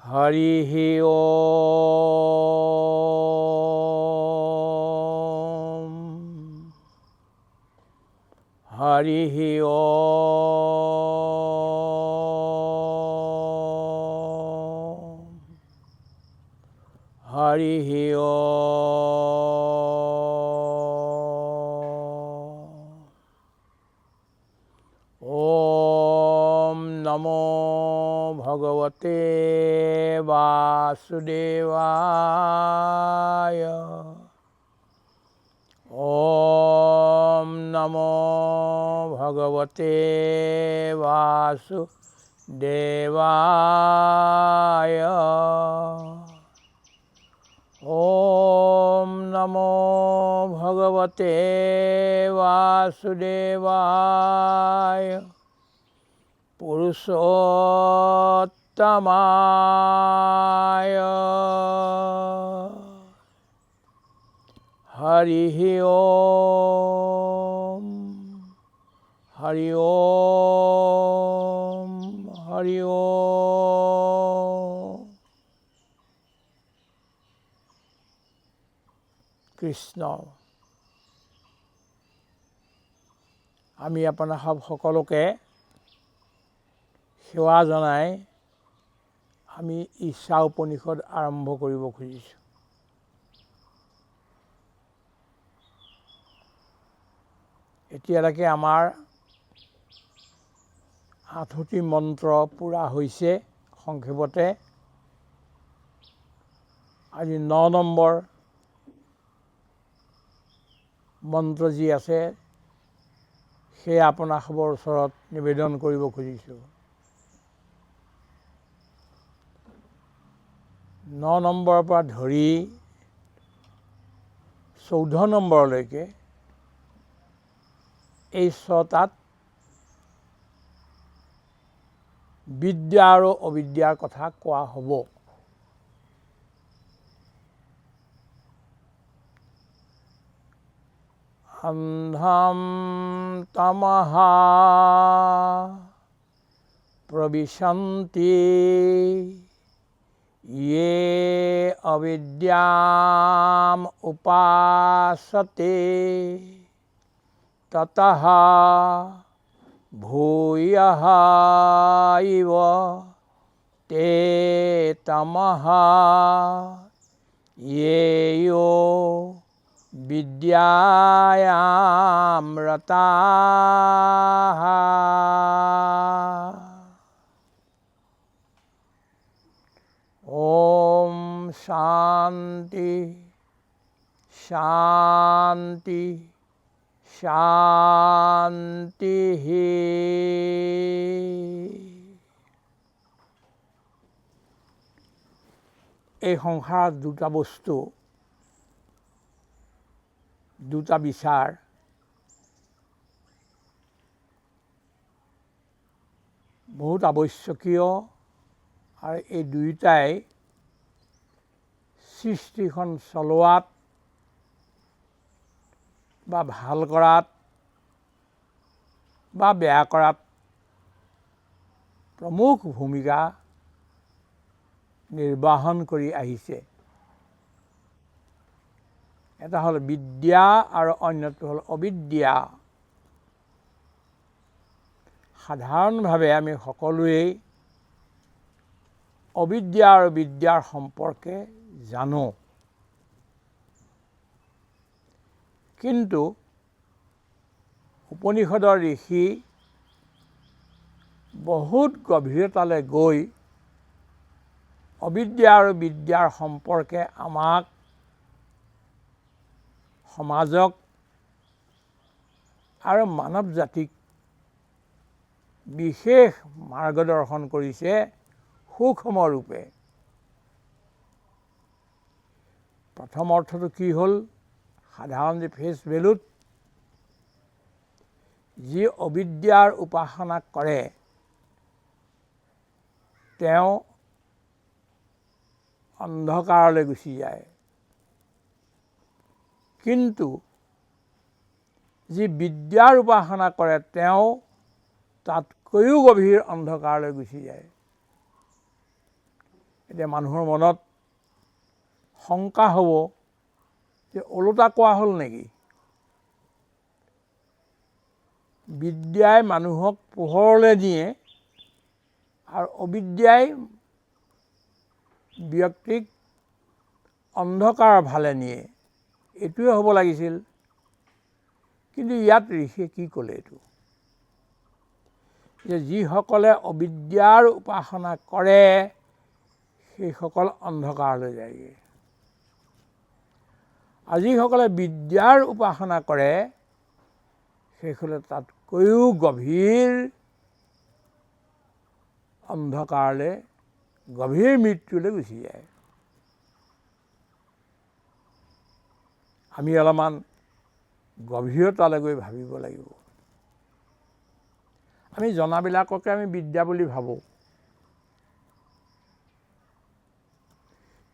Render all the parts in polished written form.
হরিহি ওম হরিহি ওম হরিহি ওম নমো ভগবতে বাসুদেবায় ওম নমো ভগবতে বাসুদেবায় ওম নমো ভগবতে বাসুদেবায় পুরুষোত্তমায় হরিহি ওম হরি ওম হরি ওম। কৃষ্ণ, আমি আপোনাৰ সকলোকে সেৱা জনাই আমি ঈশা উপনিষদ আৰম্ভ কৰিব খুজিছোঁ। এতিয়ালৈকে আমাৰ 8টি মন্ত্ৰ পূৰা হৈছে। সংক্ষেপতে আজি 9 নম্বৰ মন্ত্ৰ যি আছে সেয়া আপোনাসৱৰ ওচৰত নিবেদন কৰিব খুজিছোঁ। 9 নম্বৰৰ পৰা ধৰি 14 নম্বৰলৈকে এই 6টাত বিদ্যা আৰু অবিদ্যাৰ কথা কোৱা হ'ব। অন্ধম তমঃ প্ৰবিশন্তি য়ে অবিদ্যাম উপাসতে ততঃ ভূয়ঃ ইব তে তমঃ য়েয়ো বিদ্যায়াম রতাঃ। ওম শান্তি শান্তি শান্তি। এই সংসাৰত দুটা বস্তু, দুটা বিচাৰ, বহুত আৱশ্যকীয় আৰু এই দুয়োটাই সৃষ্টিখন চলোৱাত বা ভাল কৰাত বা বেয়া কৰাত প্ৰমুখ ভূমিকা নিৰ্বাহন কৰি আহিছে। এটা হ'ল বিদ্যা আৰু অন্যটো হ'ল অবিদ্যা। সাধাৰণভাৱে আমি সকলোৱেই অবিদ্যা আৰু বিদ্যাৰ সম্পৰ্কে জানো, কিন্তু উপনিষদৰ ঋষি বহুত গভীৰতালৈ গৈ অবিদ্যা আৰু বিদ্যাৰ সম্পৰ্কে আমাক, সমাজক আৰু মানৱ জাতিক বিশেষ মাৰ্গদৰ্শন কৰিছে সূক্ষ্ম ৰূপে। প্ৰথম অৰ্থটো কি হ'ল? সাধাৰণ যে ফেচ ভেলুত যি অবিদ্যাৰ উপাসনা কৰে তেওঁ অন্ধকাৰলৈ গুচি যায়, কিন্তু যি বিদ্যাৰ উপাসনা কৰে তেওঁ তাতকৈও গভীৰ অন্ধকাৰলৈ গুচি যায়। এতিয়া মানুহৰ মনত শংকা হ'ব যে ওলোটা কোৱা হ'ল নেকি? বিদ্যাই মানুহক পোহৰলৈ নিয়ে আৰু অবিদ্যাই ব্যক্তিক অন্ধকাৰৰ ফালে নিয়ে, এইটোৱে হ'ব লাগিছিল। কিন্তু ইয়াত ঋষিয়ে কি ক'লে এইটো, যে যিসকলে অবিদ্যাৰ উপাসনা কৰে সেইসকল অন্ধকাৰলৈ যায়গৈ, আৰু যিসকলে বিদ্যাৰ উপাসনা কৰে সেইসকলে তাতকৈও গভীৰ অন্ধকাৰলৈ, গভীৰ মৃত্যুলৈ গুচি যায়। আমি অলপমান গভীৰতালৈ গৈ ভাবিব লাগিব। আমি জনাবিলাককে আমি বিদ্যা বুলি ভাবোঁ,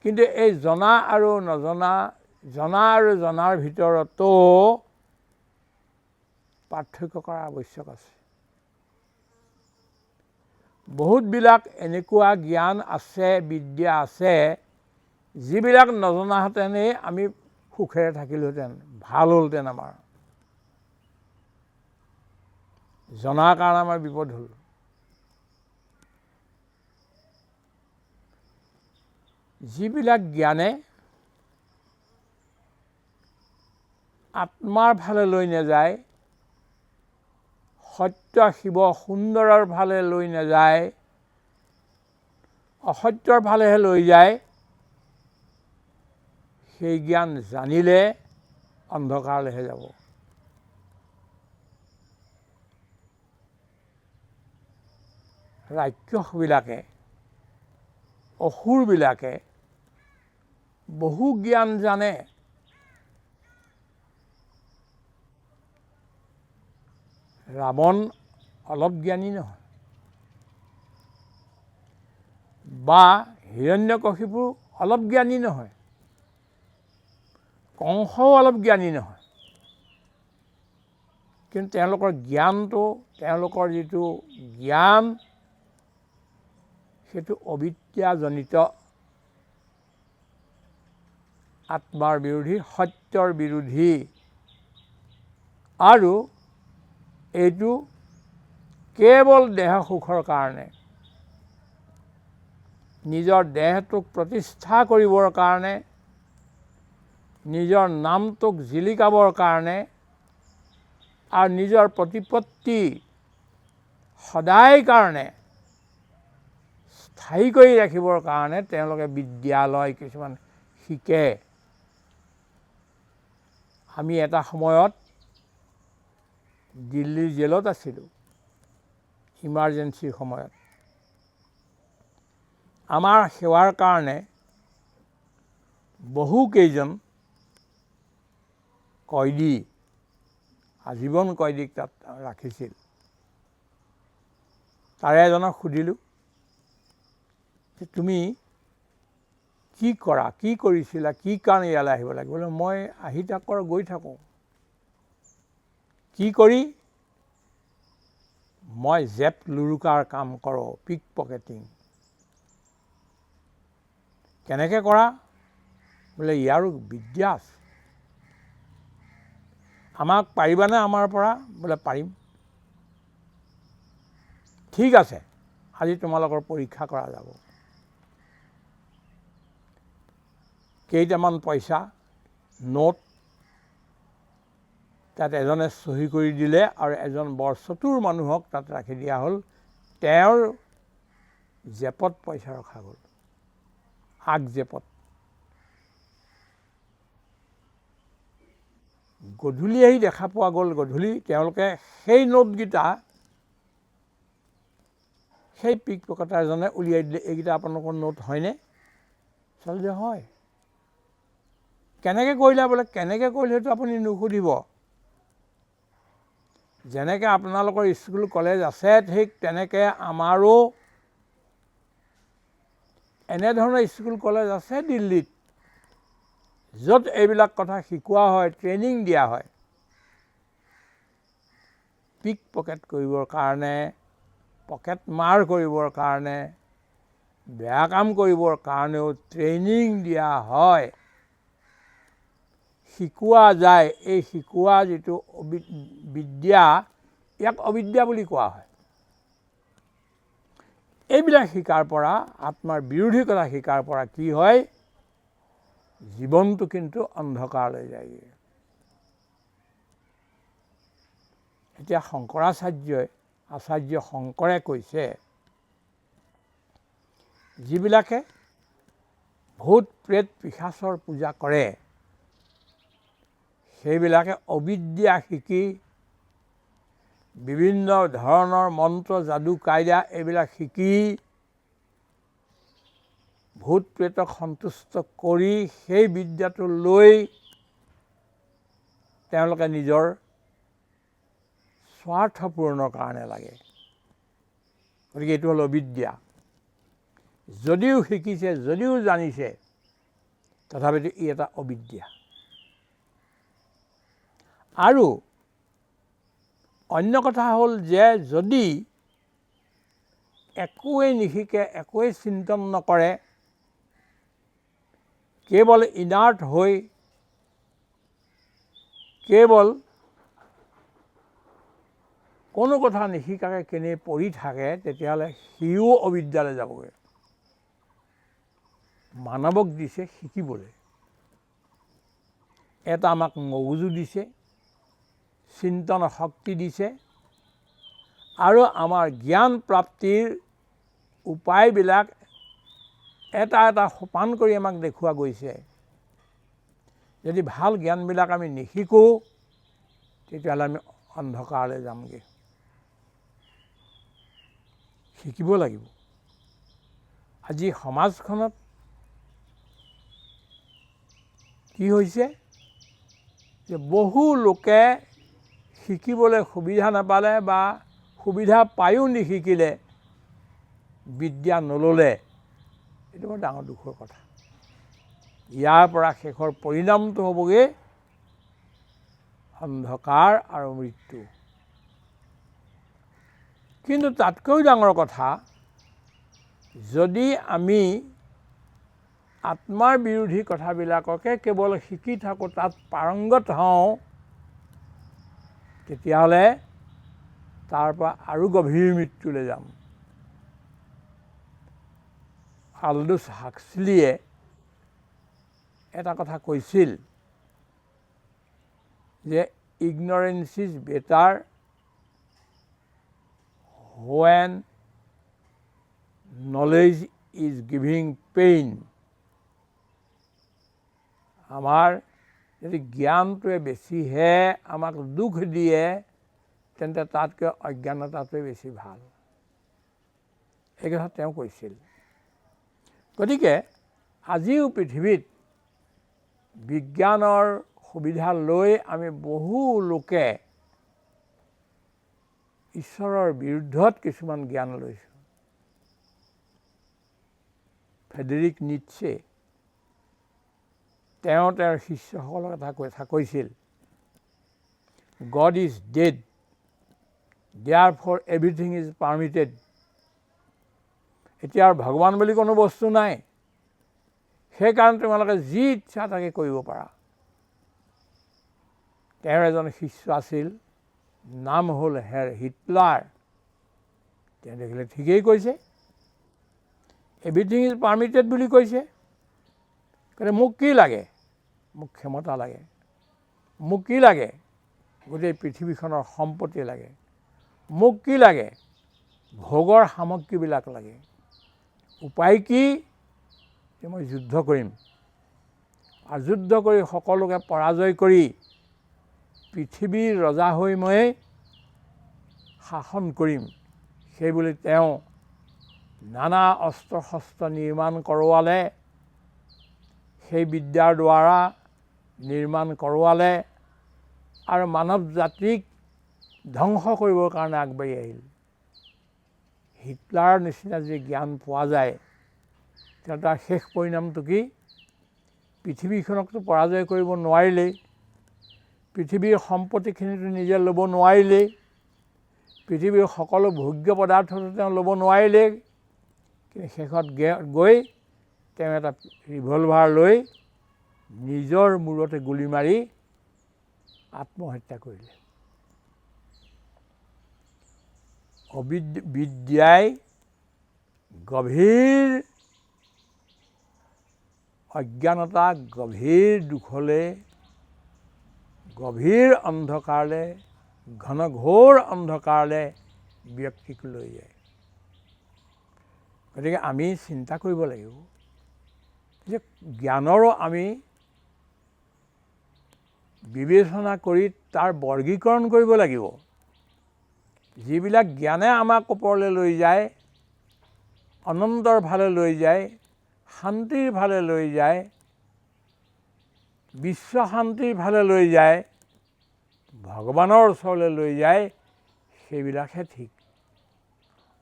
কিন্তু এই জনা আৰু নজনা, জনা আৰু জনাৰ ভিতৰতো পাৰ্থক্য কৰা আৱশ্যক আছে। বহুতবিলাক এনেকুৱা জ্ঞান আছে, বিদ্যা আছে, যিবিলাক নজনাহেঁতেনেই আমি সুখেৰে থাকিলোহেঁতেন, ভাল হ'লহেঁতেন। আমাৰ জনাৰ কাৰণে আমাৰ বিপদ হ'ল। যিবিলাক জ্ঞানে আত্মাৰ ফালে লৈ নাযায়, সত্য শিৱ সুন্দৰৰ ফালে লৈ নাযায়, অসত্যৰ ফালেহে লৈ যায়, সেই জ্ঞান জানিলে অন্ধকাৰলৈহে যাব। ৰাক্ষসবিলাকে, অসুৰবিলাকে বহু জ্ঞান জানে, ৰাৱণ অলপ জ্ঞানী নহয়, বা হিৰণ্যকশিপু অলপ জ্ঞানী নহয়, কংসও অলপ জ্ঞানী নহয়। কিন্তু তেওঁলোকৰ জ্ঞানটো, তেওঁলোকৰ যিটো জ্ঞান, সেইটো অবিদ্যাজনিত, আত্মাৰ বিৰোধী, সত্যৰ বিৰোধী, আৰু এইটো কেৱল দেহ সুখৰ কাৰণে, নিজৰ দেহটোক প্ৰতিষ্ঠা কৰিবৰ কাৰণে, নিজৰ নামটোক জিলিকাবৰ কাৰণে, আৰু নিজৰ প্ৰতিপত্তি সদায় কাৰণে স্থায়ী কৰি ৰাখিবৰ কাৰণে তেওঁলোকে বিদ্যালয় কিছুমান শিকে। আমি এটা সময়ত দিল্লীৰ জেলত আছিলোঁ, ইমাৰ্জেঞ্চিৰ সময়ত। আমাৰ সেৱাৰ কাৰণে বহুকেইজন কয়দী, আজীৱন কয়দীক তাত ৰাখিছিল। তাৰে এজনক সুধিলোঁ যে তুমি কি কৰা, কি কৰিছিলা, কি কাৰণে ইয়ালৈ আহিব লাগে? বোলে মই আহি থাকোঁ আৰু গৈ থাকোঁ। কি কৰি? মই জেপ লুৰুকাৰ কাম কৰোঁ, পিক পকেটিং। কেনেকৈ কৰা? বোলে ইয়াৰো বিদ্যা আছে। আমাক পাৰিবানে আমাৰ পৰা? বোলে পাৰিম। ঠিক আছে, আজি তোমালোকৰ পৰীক্ষা কৰা যাব। কেইটামান পইচা নোট তাত এজনে চহী কৰি দিলে, আৰু এজন বৰ চতুৰ মানুহক তাত ৰাখি দিয়া হ'ল। তেওঁৰ জেপত পইচা ৰখা গ'ল, আগ জেপত। গধূলি আহি দেখা পোৱা গ'ল, গধূলি তেওঁলোকে সেই নোটকেইটা সেই পিক পকেটাৰজনে উলিয়াই দিলে। এইকেইটা আপোনালোকৰ নোট হয়নে? চালে যে হয়। কেনেকৈ কৰিলা? বোলে কেনেকৈ কৰিলে সেইটো আপুনি নুসুধিব। যেনেকৈ আপোনালোকৰ স্কুল কলেজ আছে, ঠিক তেনেকৈ আমাৰো এনেধৰণৰ স্কুল কলেজ আছে দিল্লীত, য'ত এইবিলাক কথা শিকোৱা হয়, ট্ৰেইনিং দিয়া হয়। পিক পকেট কৰিবৰ কাৰণে, পকেট মাৰ কৰিবৰ কাৰণে, বেয়া কাম কৰিবৰ কাৰণেও ট্ৰেইনিং দিয়া হয়, শিকোৱা যায়। এই শিকোৱা যিটো বিদ্যা, ইয়াক অবিদ্যা বুলি কোৱা হয়। এইবিলাক শিকাৰ পৰা, আত্মাৰ বিৰোধী কথা শিকাৰ পৰা কি হয়, জীৱনটো কিন্তু অন্ধকাৰলৈ যায়গৈ। এতিয়া আচাৰ্য শংকৰে কৈছে, যিবিলাকে ভূত প্ৰেত পিশাচৰ পূজা কৰে, সেইবিলাকে অবিদ্যা শিকি বিভিন্ন ধৰণৰ মন্ত্ৰ যাদু কায়দা এইবিলাক শিকি ভূত প্ৰেতক সন্তুষ্ট কৰি সেই বিদ্যাটো লৈ তেওঁলোকে নিজৰ স্বাৰ্থ পূৰণৰ কাৰণে লাগে। গতিকে এইটো হ'ল অবিদ্যা। যদিও শিকিছে, যদিও জানিছে, তথাপিতো ই এটা অবিদ্যা। আৰু অন্য কথা হ'ল যে যদি একোৱেই নিশিকে, একোৱেই চিন্তন নকৰে, কেৱল ইনাৰ্ট হৈ কেৱল কোনো কথা নিশিকাকৈ কেনে পৰি থাকে, তেতিয়াহ'লে সিও অবিদ্যালৈ যাবগৈ। মানৱক দিছে শিকিবলৈ, এটা আমাক মগজু দিছে, চিন্তন শক্তি দিছে, আৰু আমাৰ জ্ঞান প্ৰাপ্তিৰ উপায়বিলাক এটা এটা সোপান কৰি আমাক দেখুওৱা গৈছে। যদি ভাল জ্ঞানবিলাক আমি নিশিকোঁ, তেতিয়াহ'লে আমি অন্ধকাৰলৈ যামগৈ। শিকিব লাগিব। আজি সমাজখনত কি হৈছে যে বহু লোকে শিকিবলৈ সুবিধা নাপালে বা সুবিধা পায়ো নিশিকিলে, বিদ্যা নল'লে, এইটো বৰ ডাঙৰ দুখৰ কথা। ইয়াৰ পৰা শেষৰ পৰিণামটো হ'বগৈ অন্ধকাৰ আৰু মৃত্যু। কিন্তু তাতকৈ ডাঙৰ কথা, যদি আমি আত্মাৰ বিৰোধী কথাবিলাককে কেৱল শিকি থাকোঁ, তাত পাৰংগত হওঁ, তেতিয়াহ'লে তাৰ পৰা আৰু গভীৰ মৃত্যুলৈ যাম। আলডোছ হাক্সলীয়ে এটা কথা কৈছিল যে ignorance is better when knowledge is giving pain। আমাৰ যদি জ্ঞানটোৱে বেছিহে আমাক দুখ দিয়ে, তেন্তে তাতকৈ অজ্ঞানতাটোৱে বেছি ভাল। এই কথা তেওঁ কৈছিল। গতিকে আজিও পৃথিৱীত বিজ্ঞানৰ সুবিধা লৈ আমি বহু লোকে ঈশ্বৰৰ বিৰুদ্ধত কিছুমান জ্ঞান লৈছোঁ। ফ্ৰেডেৰিক নীটছে তেওঁৰ শিষ্যসকলক এটা কথা কৈছিল, God is dead, therefore everything is permitted। এতিয়া আৰু ভগৱান বুলি কোনো বস্তু নাই, সেইকাৰণে তোমালোকে যি ইচ্ছা তাকে কৰিব পাৰা। তেওঁৰ এজন শিষ্য আছিল, নাম হ'ল হেৰ হিটলাৰ। তেওঁ দেখিলে ঠিকেই কৈছে, এভৰিথিং ইজ পাৰ্মিটেড বুলি কৈছে। গতিকে মোক কি লাগে? মোক ক্ষমতা লাগে। মোক কি লাগে? গোটেই পৃথিৱীখনৰ সম্পত্তি লাগে। মোক কি লাগে? ভোগৰ সামগ্ৰীবিলাক লাগে। উপায় কি? যে মই যুদ্ধ কৰিম, আৰু যুদ্ধ কৰি সকলোকে পৰাজয় কৰি পৃথিৱীৰ ৰজা হৈ মই শাসন কৰিম। সেইবুলি তেওঁ নানা অস্ত্ৰ শস্ত্ৰ নিৰ্মাণ কৰোৱালে, সেই বিদ্যাৰ দ্বাৰা নিৰ্মাণ কৰোৱালে, আৰু মানৱ জাতিক ধ্বংস কৰিবৰ কাৰণে আগবাঢ়ি আহিল। হিটলাৰৰ নিচিনা যদি জ্ঞান পোৱা যায়, তেতিয়া তাৰ শেষ পৰিণামটো কি? পৃথিৱীখনকতো পৰাজয় কৰিব নোৱাৰিলেই, পৃথিৱীৰ সম্পত্তিখিনিতো নিজে ল'ব নোৱাৰিলেই, পৃথিৱীৰ সকলো ভোগ্য পদাৰ্থটো তেওঁ ল'ব নোৱাৰিলেই, কিন্তু শেষত গৈ তেওঁ এটা ৰিভলভাৰ লৈ নিজৰ মূৰতে গুলি মাৰি আত্মহত্যা কৰিলে। বিদ্যাই গভীৰ অজ্ঞানতা, গভীৰ দুখলৈ, গভীৰ অন্ধকাৰলৈ, ঘনঘোৰ অন্ধকাৰলৈ ব্যক্তিক লৈ যায়। গতিকে আমি চিন্তা কৰিব লাগিব যে জ্ঞানৰো আমি বিবেচনা কৰি তাৰ বৰ্গীকৰণ কৰিব লাগিব। যিবিলাক জ্ঞানে আমাক ওপৰলৈ লৈ যায়, অনন্তৰ ফালে লৈ যায়, শান্তিৰ ফালে লৈ যায়, বিশ্ব শান্তিৰ ফালে লৈ যায়, ভগৱানৰ ওচৰলৈ লৈ যায়, সেইবিলাকহে ঠিক।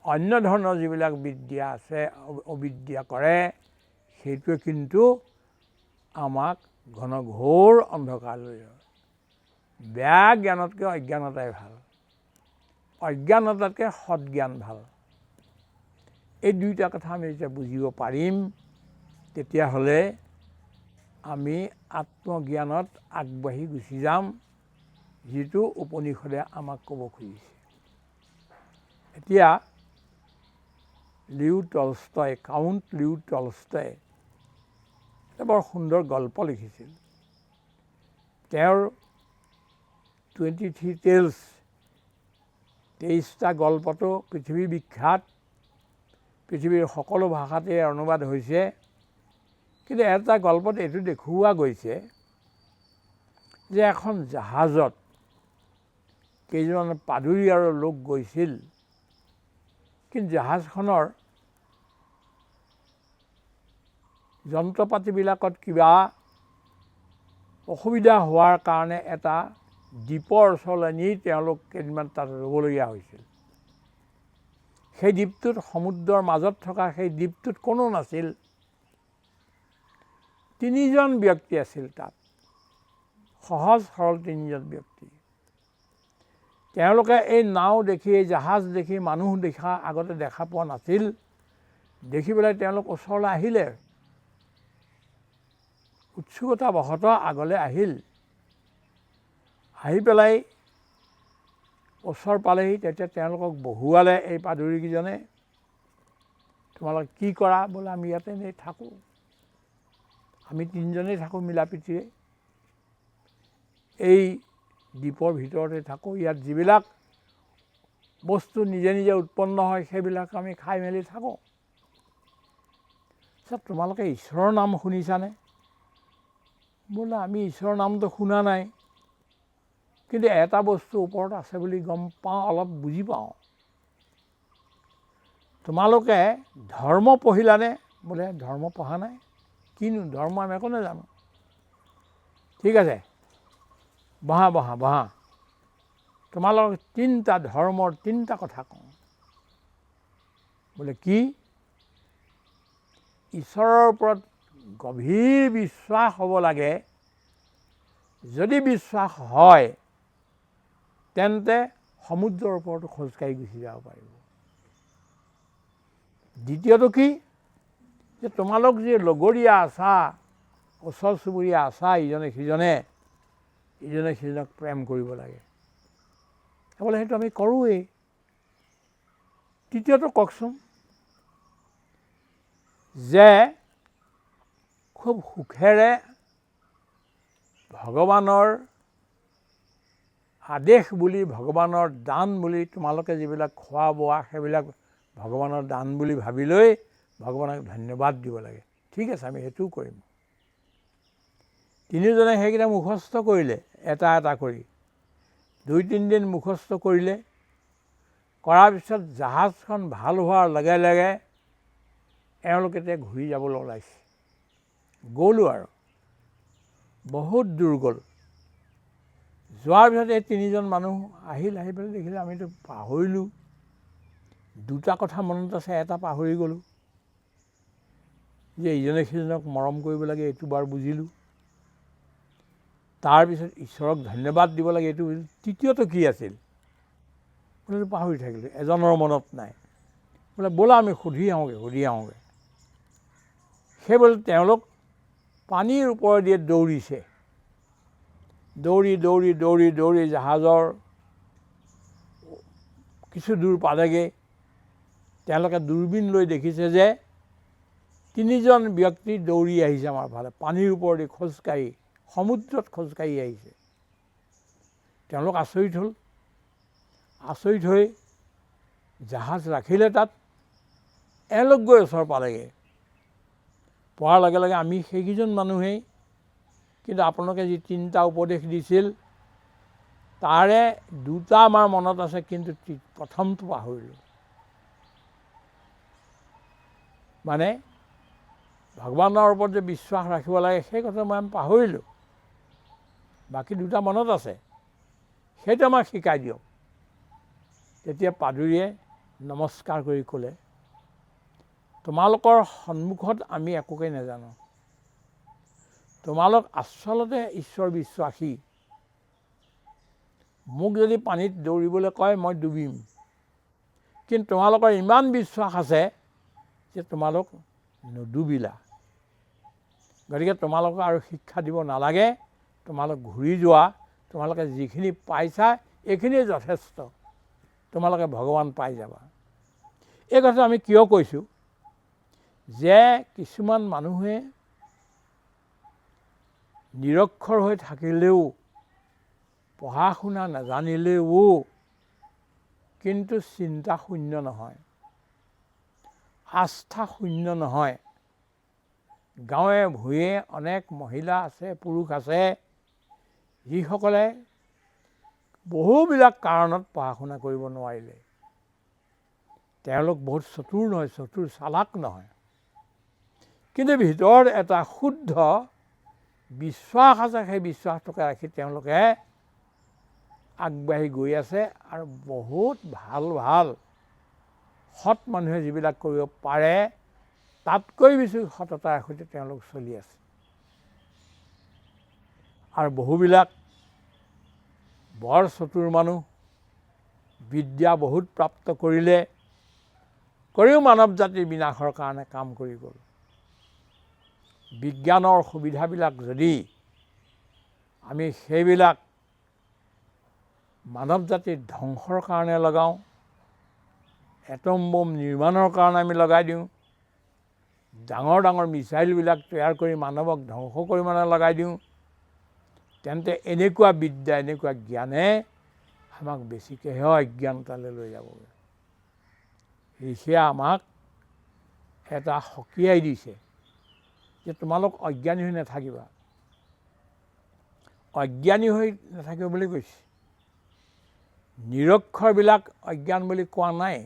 অন্য ধৰণৰ যিবিলাক বিদ্যা আছে, অবিদ্যা কৰে, সেইটোৱে কিন্তু আমাক ঘনঘোৰ অন্ধকাৰলৈ যায়। বেয়া জ্ঞানতকৈ অজ্ঞানতাই ভাল, অজ্ঞানতাতকৈ সৎজ্ঞান ভাল। এই দুইটা কথা আমি যেতিয়া বুজিব পাৰিম, তেতিয়াহ'লে আমি আত্মজ্ঞানত আগবাঢ়ি গুচি যাম, যিটো উপনিষদে আমাক ক'ব খুজিছে। এতিয়া Leo Tolstoy, count Leo Tolstoy এটা বৰ সুন্দৰ গল্প লিখিছিল। তেওঁৰ 23 টেলছ, 23টা গল্পটো পৃথিৱী বিখ্যাত, পৃথিৱীৰ সকলো ভাষাতে অনুবাদ হৈছে। কিন্তু এটা গল্পত এইটো দেখুওৱা গৈছে যে এখন জাহাজত কেইজনমান পাদুৰী আৰু লোক গৈছিল, কিন্তু জাহাজখনৰ যন্ত্ৰ পাতিবিলাকত কিবা অসুবিধা হোৱাৰ কাৰণে এটা দ্বীপৰ ওচৰলৈ নি তেওঁলোক কেইদিনমান তাত ৰ'বলগীয়া হৈছিল। সেই দ্বীপটোত, সমুদ্ৰৰ মাজত থকা সেই দ্বীপটোত কোনো নাছিল। 3জন ব্যক্তি আছিল তাত, সহজ সৰল 3জন ব্যক্তি। তেওঁলোকে এই নাও দেখি, এই জাহাজ দেখি, মানুহ আগতে দেখা পোৱা নাছিল। দেখি পেলাই তেওঁলোক ওচৰলৈ আহিলে, উৎসুকতাবশতঃ আগলৈ আহিল। আহি পেলাই ওচৰ পালেহি, তেতিয়া তেওঁলোকক বহুৱালে এই পাদুৰীকেইজনে। তোমালোক কি কৰা? বোলে আমি ইয়াতে এনেই থাকোঁ, আমি 3জনেই থাকোঁ মিলা প্ৰীতিৰে, এই দ্বীপৰ ভিতৰতে থাকোঁ। ইয়াত যিবিলাক বস্তু নিজে নিজে উৎপন্ন হয়, সেইবিলাক আমি খাই মেলি থাকোঁ। তোমালোকে ঈশ্বৰৰ নাম শুনিছানে? বোলে আমি ঈশ্বৰৰ নামটো শুনা নাই, কিন্তু এটা বস্তু ওপৰত আছে বুলি গম পাওঁ, অলপ বুজি পাওঁ। তোমালোকে ধৰ্ম পঢ়িলানে? বোলে ধৰ্ম পঢ়া নাই। কিনো ধৰ্ম? আমি একো নাজানো। ঠিক আছে, বহা বহা বহা, তোমালোকক 3টা ধৰ্মৰ 3টা কথা কওঁ। বোলে কি? ঈশ্বৰৰ ওপৰত গভীৰ বিশ্বাস হ'ব লাগে। যদি বিশ্বাস হয়, তেন্তে সমুদ্ৰৰ ওপৰতো খোজকাঢ়ি গুচি যাব পাৰিব। দ্বিতীয়টো কি? যে তোমালোক যে লগৰীয়া আছা, ওচৰ চুবুৰীয়া আছা, ইজনে সিজনক প্ৰেম কৰিব লাগে। বোলে সেইটো আমি কৰোঁৱেই। তৃতীয়টো কওকচোন, যে খুব সুখেৰে ভগৱানৰ আদেশ বুলি, ভগৱানৰ দান বুলি তোমালোকে যিবিলাক খোৱা বোৱা, সেইবিলাক ভগৱানৰ দান বুলি ভাবি লৈ ভগৱানক ধন্যবাদ দিব লাগে। ঠিক আছে, আমি সেইটোও কৰিম। 3জনে সেইকেইটা মুখস্থ কৰিলে, এটা এটা কৰি 2-3 দিন মুখস্থ কৰিলে। কৰাৰ পিছত জাহাজখন ভাল হোৱাৰ লগে লগে এওঁলোকে এতিয়া ঘূৰি যাবলৈ ওলাইছে। গ'লো আৰু বহুত দূৰ গ'ল। যোৱাৰ পিছত এই 3জন মানুহ আহি পেলাই দেখিলে আমিতো পাহৰিলোঁ। 2টা কথা মনত আছে, এটা পাহৰি গ'লোঁ। যে ইজনে সিজনক মৰম কৰিব লাগে, এইটো বাৰ বুজিলোঁ। তাৰপিছত ঈশ্বৰক ধন্যবাদ দিব লাগে, এইটো বুজিলোঁ। তৃতীয়টো কি আছিল? বোলে পাহৰি থাকিলোঁ, এজনৰ মনত নাই। বোলে ব'লা আমি সুধি আহোঁগৈ সেইবুলি তেওঁলোক পানীৰ ওপৰেদি দৌৰিছে। দৌৰি দৌৰি দৌৰি দৌৰি জাহাজৰ কিছু দূৰ পালেগৈ। তেওঁলোকে দূৰবীণ লৈ দেখিছে যে 3জন ব্যক্তি দৌৰি আহিছে আমাৰ ফালে, পানীৰ ওপৰেদি খোজকাঢ়ি, সমুদ্ৰত খোজকাঢ়ি আহিছে। তেওঁলোক আচৰিত হ'ল। আচৰিত হৈ জাহাজ ৰাখিলে তাত। এওঁলোক গৈ ওচৰ পালেগৈ। পোৱাৰ লগে লগে আমি সেইকেইজন মানুহেই, কিন্তু আপোনালোকে যি 3টা উপদেশ দিছিল তাৰে 2টা আমাৰ মনত আছে, কিন্তু প্ৰথমটো পাহৰিলোঁ। মানে ভগৱানৰ ওপৰত যে বিশ্বাস ৰাখিব লাগে সেই কথা মই পাহৰিলোঁ। বাকী 2টা মনত আছে, সেইটো আমাক শিকাই দিয়ক। তেতিয়া পাদুৰীয়ে নমস্কাৰ কৰি ক'লে, তোমালোকৰ সন্মুখত আমি একোকে নাজানো। তোমালোক আচলতে ঈশ্বৰ বিশ্বাসী। মোক যদি পানীত দৌৰিবলৈ কয় মই ডুবিম, কিন্তু তোমালোকৰ ইমান বিশ্বাস আছে যে তোমালোক নুডুবিলা। গতিকে তোমালোকক আৰু শিক্ষা দিব নালাগে, তোমালোক ঘূৰি যোৱা। তোমালোকে যিখিনি পাইছা এইখিনিয়ে যথেষ্ট, তোমালোকে ভগৱান পাই যাবা। এই কথা আমি কিয় কৈছোঁ যে কিছুমান মানুহে নিৰক্ষৰ হৈ থাকিলেও, পঢ়া শুনা নাজানিলেও কিন্তু চিন্তা শূন্য নহয়, আস্থা শূন্য নহয়। গাঁৱে ভূঞে অনেক মহিলা আছে, পুৰুষ আছে, যিসকলে বহুবিলাক কাৰণত পঢ়া শুনা কৰিব নোৱাৰিলে। তেওঁলোক বহুত চতুৰ নহয়, চতুৰ চালাক নহয়, কিন্তু ভিতৰত এটা শুদ্ধ বিশ্বাস আছে। সেই বিশ্বাসটোকে ৰাখি তেওঁলোকে আগবাঢ়ি গৈ আছে আৰু বহুত ভাল ভাল সৎ মানুহে যিবিলাক কৰিব পাৰে তাতকৈ বেছি সততাৰ সৈতে তেওঁলোক চলি আছে। আৰু বহুবিলাক বৰ চতুৰ মানুহ, বিদ্যা বহুত প্ৰাপ্ত কৰিও মানৱ জাতিৰ বিনাশৰ কাৰণে কাম কৰি গ'ল। বিজ্ঞানৰ সুবিধাবিলাক যদি আমি সেইবিলাক মানৱ জাতিৰ ধ্বংসৰ কাৰণে লগাওঁ, এটম বোম নিৰ্মাণৰ কাৰণে আমি লগাই দিওঁ, ডাঙৰ ডাঙৰ মিছাইলবিলাক তৈয়াৰ কৰি মানৱক ধ্বংস কৰি লগাই দিওঁ, তেন্তে এনেকুৱা বিদ্যা, এনেকুৱা জ্ঞানে আমাক বেছিকৈহে অজ্ঞানতালৈ লৈ যাবগৈ। ঋষিয়ে আমাক এটা সকীয়াই দিছে যে তোমালোক অজ্ঞানী হৈ নাথাকিবা। অজ্ঞানী হৈ নাথাকিব বুলি কৈছে। নিৰক্ষৰবিলাক অজ্ঞান বুলি কোৱা নাই।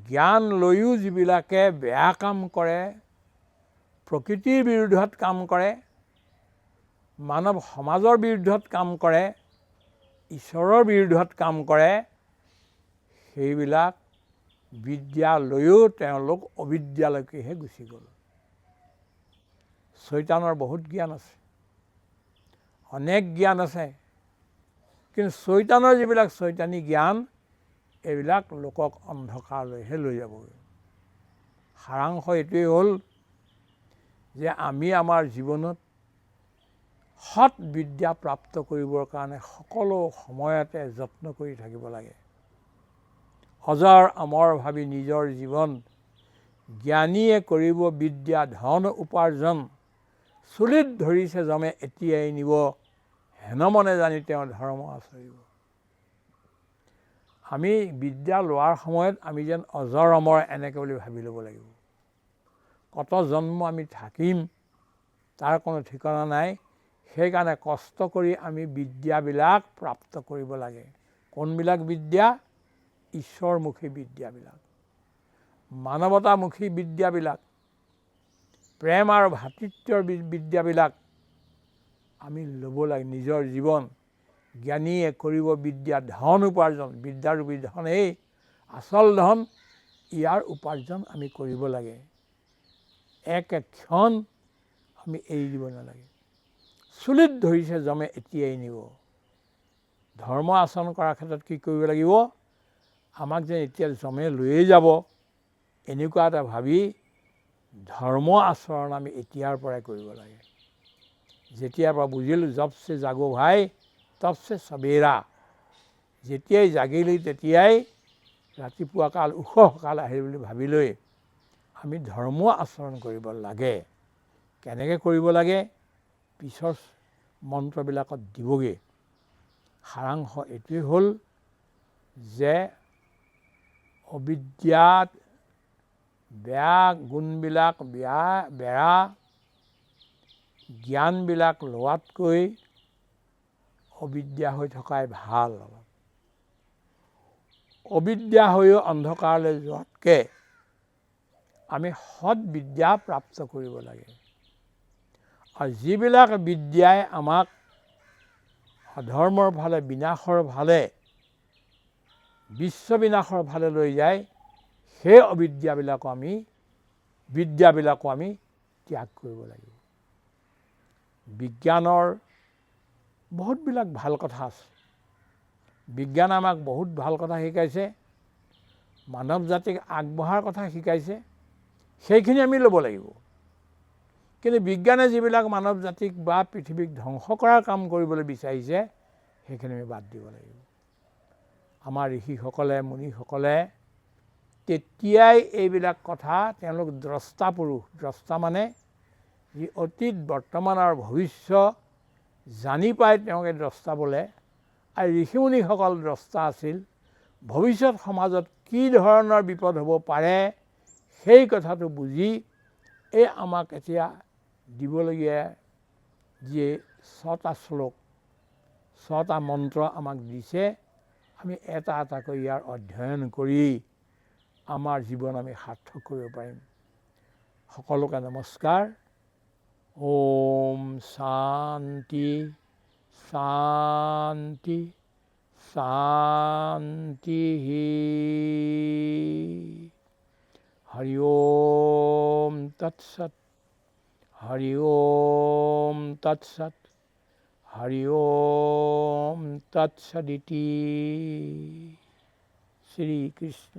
জ্ঞান লৈও যিবিলাকে বেয়া কাম কৰে, প্ৰকৃতিৰ বিৰুদ্ধত কাম কৰে, মানৱ সমাজৰ বিৰুদ্ধত কাম কৰে, ঈশ্বৰৰ বিৰুদ্ধত কাম কৰে, সেইবিলাক বিদ্যা লৈও তেওঁলোক অবিদ্যালৈকেহে গুচি গ'ল। চৈতানৰ বহুত জ্ঞান আছে, অনেক জ্ঞান আছে, কিন্তু চৈতানৰ যিবিলাক চৈতানী জ্ঞান এইবিলাক লোকক অন্ধকাৰলৈহে লৈ যাবগৈ। সাৰাংশ এইটোৱেই হ'ল যে আমি আমাৰ জীৱনত সৎ বিদ্যা প্ৰাপ্ত কৰিবৰ কাৰণে সকলো সময়তে যত্ন কৰি থাকিব লাগে। অজৰ অমৰ ভাবি নিজৰ জীৱন, জ্ঞানীয়ে কৰিব বিদ্যা ধন উপাৰ্জন, চুলিত ধৰিছে জমে এতিয়াই নিব, হেন মনে জানি তেওঁ ধৰ্ম আচৰিব। আমি বিদ্যা লোৱাৰ সময়ত আমি যেন অজৰ অমৰ এনেকৈ বুলি ভাবি ল'ব লাগিব। কত জন্ম আমি থাকিম তাৰ কোনো ঠিকনা নাই। সেইকাৰণে কষ্ট কৰি আমি বিদ্যাবিলাক প্ৰাপ্ত কৰিব লাগে। কোনবিলাক বিদ্যা? ঈশ্বৰমুখী বিদ্যাবিলাক, মানৱতামুখী বিদ্যাবিলাক, প্ৰেম আৰু ভাতৃত্বৰ বিদ্যাবিলাক আমি ল'ব লাগে। নিজৰ জীৱন, জ্ঞানীয়ে কৰিব বিদ্যা ধন উপাৰ্জন, বিদ্যাৰূপী ধন এই আচল ধন, ইয়াৰ উপাৰ্জন আমি কৰিব লাগে। এক ক্ষণ আমি এৰি দিব নালাগে। চুলিত ধৰিছে জমে এতিয়াই নিব। ধৰ্ম আচৰণ কৰাৰ ক্ষেত্ৰত কি কৰিব লাগিব? আমাক যে এতিয়া জমে লৈয়ে যাব, এনেকুৱা এটা ভাবি ধৰ্ম আচৰণ আমি এতিয়াৰ পৰাই কৰিব লাগে। যেতিয়াৰ পৰা বুজিলোঁ জবছে জাগো ভাই তবছে সবেৰা, যেতিয়াই জাগিলি তেতিয়াই ৰাতিপুৱা কাল উষঃ কাল আহিল বুলি ভাবি লৈ আমি ধৰ্ম আচৰণ কৰিব লাগে। কেনেকৈ কৰিব লাগে পিছৰ মন্ত্ৰবিলাকত দিবগৈ। সাৰাংশ এইটোৱেই হ'ল যে অবিদ্যাত বেয়া গুণবিলাক বেয়া জ্ঞানবিলাক লোৱাতকৈ অবিদ্যা হৈ থকাই ভাল। অবিদ্যা হৈও অন্ধকাৰলৈ যোৱাতকৈ আমি সৎ বিদ্যা প্ৰাপ্ত কৰিব লাগে। আৰু যিবিলাক বিদ্যাই আমাক অধৰ্মৰ ফালে বিনাশৰ ফালে বিশ্ব বিনাশৰ ফালে লৈ যায়, সেই বিদ্যাবিলাকো আমি ত্যাগ কৰিব লাগিব। বিজ্ঞানৰ বহুতবিলাক ভাল কথা আছে। বিজ্ঞানে আমাক বহুত ভাল কথা শিকাইছে, মানৱ জাতিক আগবঢ়াৰ কথা শিকাইছে, সেইখিনি আমি ল'ব লাগিব। কিন্তু বিজ্ঞানে যিবিলাক মানৱ জাতিক বা পৃথিৱীক ধ্বংস কৰাৰ কাম কৰিবলৈ বিচাৰিছে, সেইখিনি আমি বাদ দিব লাগিব। আমাৰ ঋষিসকলে মুনিসকলে তেতিয়াই এইবিলাক কথা তেওঁলোক দ্ৰষ্টা পুৰুষ, দ্ৰষ্টা মানে যি অতীত বৰ্তমান আৰু ভৱিষ্যত জানি পাই তেওঁলোকে দ্ৰষ্টা বোলে। আৰু ঋষিমুনিসকল দ্ৰষ্টা আছিল। ভৱিষ্যত সমাজত কি ধৰণৰ বিপদ হ'ব পাৰে সেই কথাটো বুজি এই আমাক এতিয়া দিবলগীয়া যি 6টা শ্লোক 6টা মন্ত্ৰ আমাক দিছে, আমি এটা এটাকৈ ইয়াৰ অধ্যয়ন কৰি আমাৰ জীৱন আমি সাৰ্থক কৰিব পাৰিম। সকলোকে নমস্কাৰ। ওম শান্তি শান্তি শান্তি। হৰি ওম তৎসৎ। হৰি ওম তৎসৎ। হৰি ওম তৎসদিতি। শ্ৰীকৃষ্ণ।